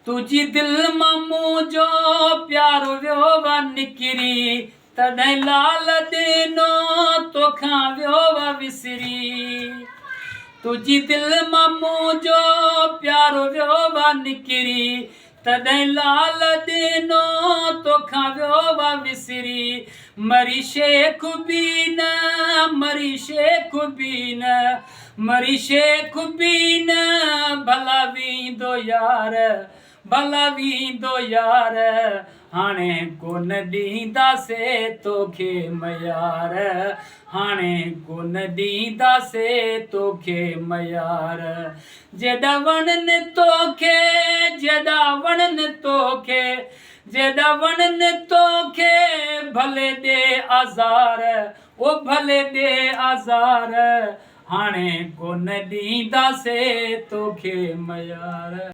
तुझी दिल मां जो प्यारो वियो वा निकिरी तॾहिं लाल ॾिनो तोखां वियो वा विसरी तुझी दिल मां जो प्यारो वियो वा निकिरी तॾहिं लाल ॾिनो तोखां वियो वा विसरी मरी शेख बि न मरी शेख बि न मरी शेख बि न भला वींदो यार भला वींदो यार हाणे कोन ॾींदासीं तोखे मयार हाणे कोन ॾींदासीं तोखे मयार जेॾा वणनि तोखे जेॾा वणनि तोखे जेॾा वणनि तोखे भले ॾे आज़ार ओ भले ॾे आज़ार हाणे कोन ॾींदासीं तोखे मयार।